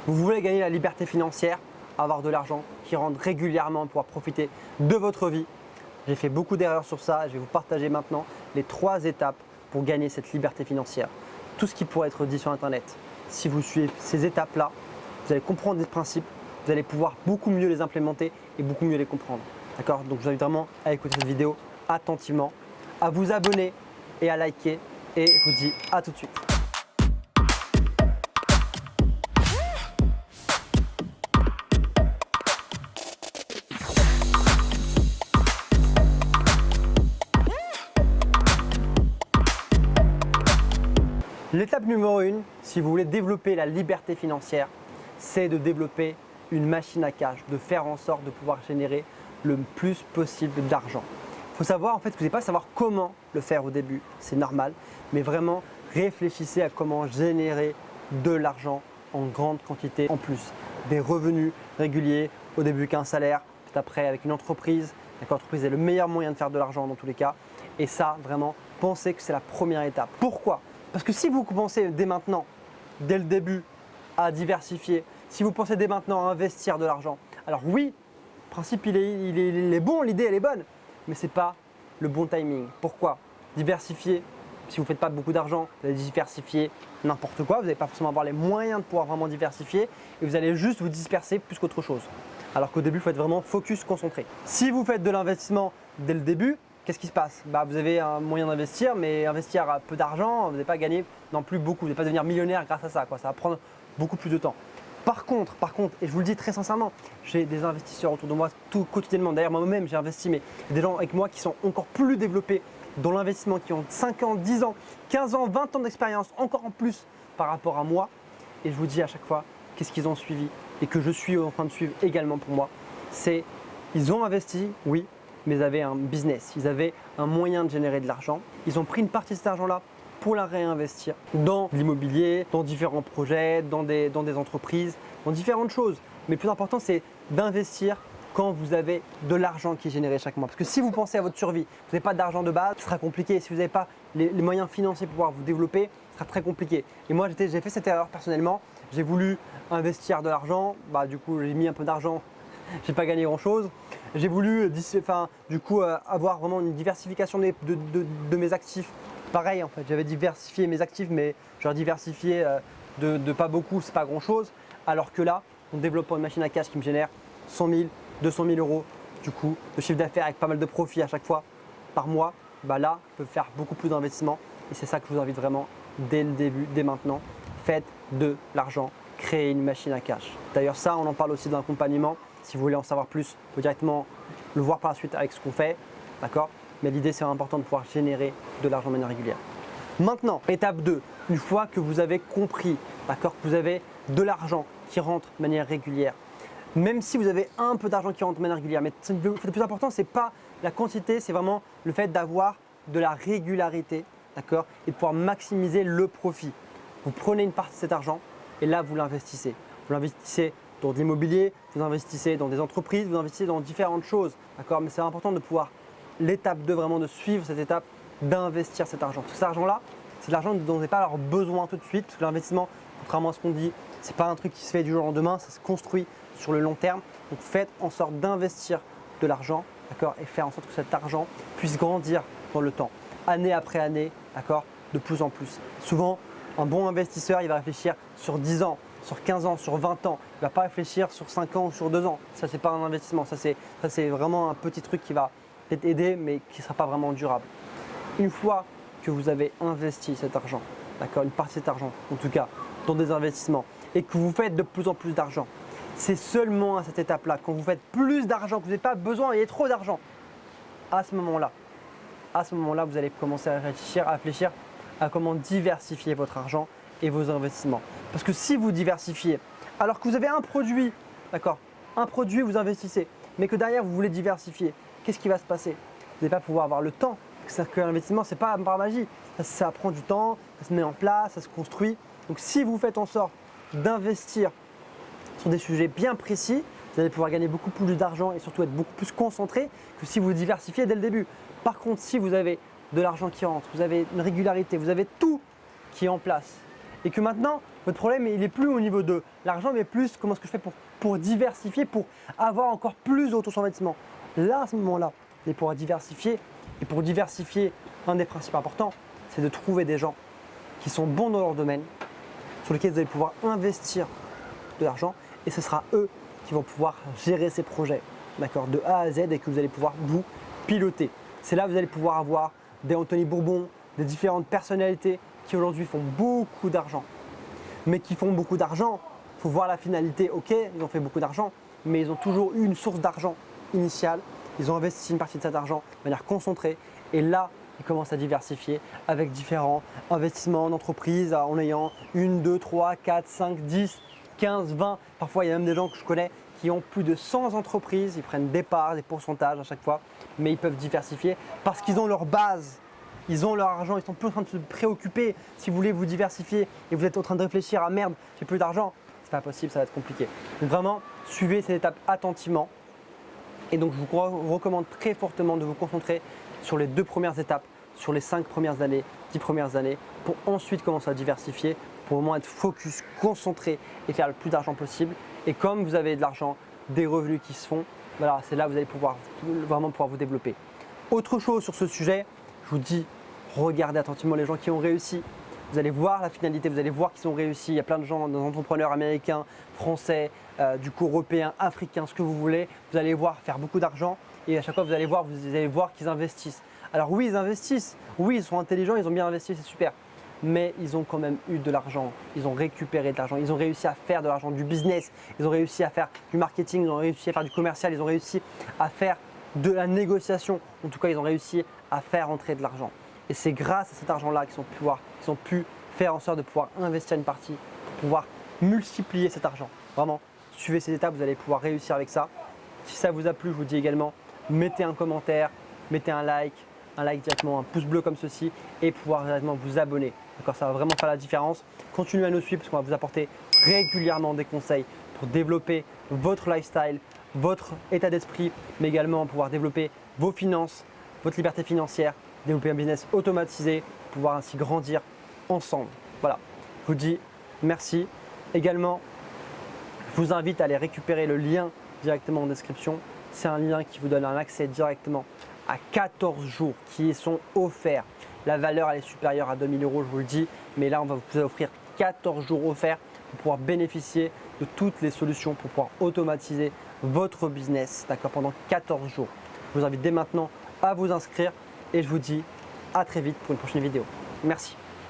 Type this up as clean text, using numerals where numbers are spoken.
Vous voulez gagner la liberté financière, avoir de l'argent qui rentre régulièrement, pouvoir profiter de votre vie. J'ai fait beaucoup d'erreurs sur ça. Je vais vous partager maintenant les 3 étapes pour gagner cette liberté financière. Tout ce qui pourrait être dit sur Internet. Si vous suivez ces étapes-là, vous allez comprendre les principes, vous allez pouvoir beaucoup mieux les implémenter et beaucoup mieux les comprendre. D'accord? Donc je vous invite vraiment à écouter cette vidéo attentivement, à vous abonner et à liker. Et je vous dis à tout de suite. L'étape numéro 1, si vous voulez développer la liberté financière, c'est de développer une machine à cash, de faire en sorte de pouvoir générer le plus possible d'argent. Il faut savoir, en fait, vous n'allez pas savoir comment le faire au début, c'est normal, mais vraiment réfléchissez à comment générer de l'argent en grande quantité en plus. Des revenus réguliers, au début qu'un salaire, puis après avec une entreprise. L'entreprise est le meilleur moyen de faire de l'argent dans tous les cas. Et ça, vraiment, pensez que c'est la première étape. Pourquoi ? Parce que si vous commencez dès maintenant, dès le début, à diversifier, si vous pensez dès maintenant à investir de l'argent, alors oui, le principe il est bon, l'idée elle est bonne, mais ce n'est pas le bon timing. Pourquoi ? Diversifier, si vous ne faites pas beaucoup d'argent, vous allez diversifier n'importe quoi, vous n'allez pas forcément avoir les moyens de pouvoir vraiment diversifier et vous allez juste vous disperser plus qu'autre chose. Alors qu'au début, il faut être vraiment focus, concentré. Si vous faites de l'investissement dès le début, qu'est-ce qui se passe ? Vous avez un moyen d'investir, mais investir à peu d'argent, vous n'allez pas gagner non plus beaucoup. Vous n'allez pas devenir millionnaire grâce à ça. Ça va prendre beaucoup plus de temps. Par contre, et je vous le dis très sincèrement, j'ai des investisseurs autour de moi tout quotidiennement. D'ailleurs, moi-même, j'ai investi, mais des gens avec moi qui sont encore plus développés dans l'investissement, qui ont 5 ans, 10 ans, 15 ans, 20 ans d'expérience, encore en plus par rapport à moi. Et je vous dis à chaque fois qu'est-ce qu'ils ont suivi et que je suis en train de suivre également pour moi. C'est ils ont investi, oui, mais ils avaient un business, ils avaient un moyen de générer de l'argent. Ils ont pris une partie de cet argent-là pour la réinvestir dans l'immobilier, dans différents projets, dans des entreprises, dans différentes choses. Mais le plus important, c'est d'investir quand vous avez de l'argent qui est généré chaque mois. Parce que si vous pensez à votre survie, vous n'avez pas d'argent de base, ce sera compliqué. Si vous n'avez pas les moyens financiers pour pouvoir vous développer, ce sera très compliqué. Et moi, j'ai fait cette erreur personnellement. J'ai voulu investir de l'argent, du coup, j'ai mis un peu d'argent, j'ai pas gagné grand-chose. J'ai voulu avoir vraiment une diversification de mes actifs. Pareil, en fait, j'avais diversifié mes actifs, mais j'aurais diversifié de pas beaucoup, c'est pas grand-chose. Alors que là, en développant une machine à cash qui me génère 100 000, 200 000 euros, du coup, de chiffre d'affaires avec pas mal de profits à chaque fois par mois, là, je peux faire beaucoup plus d'investissements. Et c'est ça que je vous invite vraiment dès le début, dès maintenant. Faites de l'argent, créez une machine à cash. D'ailleurs, ça, on en parle aussi dans l'accompagnement. Si vous voulez en savoir plus, vous pouvez directement le voir par la suite avec ce qu'on fait, d'accord ? Mais l'idée, c'est important de pouvoir générer de l'argent de manière régulière. Maintenant, étape 2, une fois que vous avez compris, d'accord, que vous avez de l'argent qui rentre de manière régulière, même si vous avez un peu d'argent qui rentre de manière régulière, mais le plus important, ce n'est pas la quantité, c'est vraiment le fait d'avoir de la régularité, d'accord, et de pouvoir maximiser le profit. Vous prenez une partie de cet argent et là, vous l'investissez. Vous l'investissez dans de l'immobilier, vous investissez dans des entreprises, vous investissez dans différentes choses, d'accord. Mais c'est important de pouvoir, l'étape 2, vraiment de suivre cette étape, d'investir cet argent. Parce que cet argent-là, c'est de l'argent dont vous n'avez pas alors besoin tout de suite, parce que l'investissement, contrairement à ce qu'on dit, ce n'est pas un truc qui se fait du jour au lendemain, ça se construit sur le long terme. Donc faites en sorte d'investir de l'argent, d'accord, et faire en sorte que cet argent puisse grandir dans le temps, année après année, d'accord, de plus en plus. Souvent, un bon investisseur, il va réfléchir sur 10 ans, sur 15 ans, sur 20 ans. Il ne va pas réfléchir sur 5 ans ou sur 2 ans. Ça, ce n'est pas un investissement. Ça, c'est vraiment un petit truc qui va peut-être aider, mais qui ne sera pas vraiment durable. Une fois que vous avez investi cet argent, d'accord, une partie de cet argent, en tout cas, dans des investissements, et que vous faites de plus en plus d'argent, c'est seulement à cette étape-là, quand vous faites plus d'argent, que vous n'avez pas besoin, il y a trop d'argent, à ce moment-là, vous allez commencer à réfléchir à comment diversifier votre argent et vos investissements. Parce que si vous diversifiez, alors que vous avez un produit, d'accord, un produit, vous investissez, mais que derrière vous voulez diversifier, qu'est-ce qui va se passer ? Vous n'allez pas pouvoir avoir le temps. C'est-à-dire que l'investissement, ce n'est pas par magie. Ça prend du temps, ça se met en place, ça se construit. Donc si vous faites en sorte d'investir sur des sujets bien précis, vous allez pouvoir gagner beaucoup plus d'argent et surtout être beaucoup plus concentré que si vous diversifiez dès le début. Par contre, si vous avez de l'argent qui rentre, vous avez une régularité, vous avez tout qui est en place et que maintenant Votre problème, il n'est plus au niveau de l'argent, mais plus comment est-ce que je fais pour diversifier, pour avoir encore plus d'auto-investissement. Là, à ce moment-là, et pour diversifier, un des principes importants, c'est de trouver des gens qui sont bons dans leur domaine, sur lesquels vous allez pouvoir investir de l'argent, et ce sera eux qui vont pouvoir gérer ces projets, d'accord, de A à Z, et que vous allez pouvoir vous piloter. C'est là que vous allez pouvoir avoir des Anthony Bourbon, des différentes personnalités qui aujourd'hui font beaucoup d'argent. Mais qui font beaucoup d'argent, il faut voir la finalité, ok, ils ont fait beaucoup d'argent, mais ils ont toujours eu une source d'argent initiale, ils ont investi une partie de cet argent de manière concentrée, et là, ils commencent à diversifier avec différents investissements d'entreprise en ayant 1, 2, 3, 4, 5, 10, 15, 20. Parfois, il y a même des gens que je connais qui ont plus de 100 entreprises. Ils prennent des parts, des pourcentages à chaque fois, mais ils peuvent diversifier parce qu'ils ont leur base. Ils ont leur argent, ils sont plus en train de se préoccuper. Si vous voulez vous diversifier et vous êtes en train de réfléchir à merde, j'ai plus d'argent, c'est pas possible, ça va être compliqué. Donc vraiment, suivez ces étapes attentivement. Et donc, je vous recommande très fortement de vous concentrer sur les 2 premières étapes, sur les 5 premières années, 10 premières années, pour ensuite commencer à diversifier, pour vraiment être focus, concentré et faire le plus d'argent possible. Et comme vous avez de l'argent, des revenus qui se font, voilà, c'est là que vous allez vraiment pouvoir vous développer. Autre chose sur ce sujet, je vous dis, regardez attentivement les gens qui ont réussi. Vous allez voir la finalité, vous allez voir qu'ils ont réussi. Il y a plein de gens, des entrepreneurs américains, français, du coup européens, africains, ce que vous voulez. Vous allez voir faire beaucoup d'argent et à chaque fois vous allez voir qu'ils investissent. Alors oui, ils investissent, oui, ils sont intelligents, ils ont bien investi, c'est super. Mais ils ont quand même eu de l'argent, ils ont récupéré de l'argent, ils ont réussi à faire de l'argent, du business, ils ont réussi à faire du marketing, ils ont réussi à faire du commercial, ils ont réussi à faire de la négociation. En tout cas, ils ont réussi à faire entrer de l'argent. Et c'est grâce à cet argent-là qu'ils ont pu faire en sorte de pouvoir investir une partie, pour pouvoir multiplier cet argent. Vraiment, suivez ces étapes, vous allez pouvoir réussir avec ça. Si ça vous a plu, je vous dis également, mettez un commentaire, mettez un like directement, un pouce bleu comme ceci et pouvoir directement vous abonner. D'accord, ça va vraiment faire la différence. Continuez à nous suivre parce qu'on va vous apporter régulièrement des conseils pour développer votre lifestyle, votre état d'esprit, mais également pouvoir développer vos finances, votre liberté financière, développer un business automatisé, pouvoir ainsi grandir ensemble. Voilà, je vous dis merci. Également, je vous invite à aller récupérer le lien directement en description. C'est un lien qui vous donne un accès directement à 14 jours qui sont offerts. La valeur elle est supérieure à 2000 €, je vous le dis, mais là on va vous offrir 14 jours offerts pour pouvoir bénéficier de toutes les solutions pour pouvoir automatiser votre business, d'accord, pendant 14 jours. Je vous invite dès maintenant à vous inscrire et je vous dis à très vite pour une prochaine vidéo. Merci.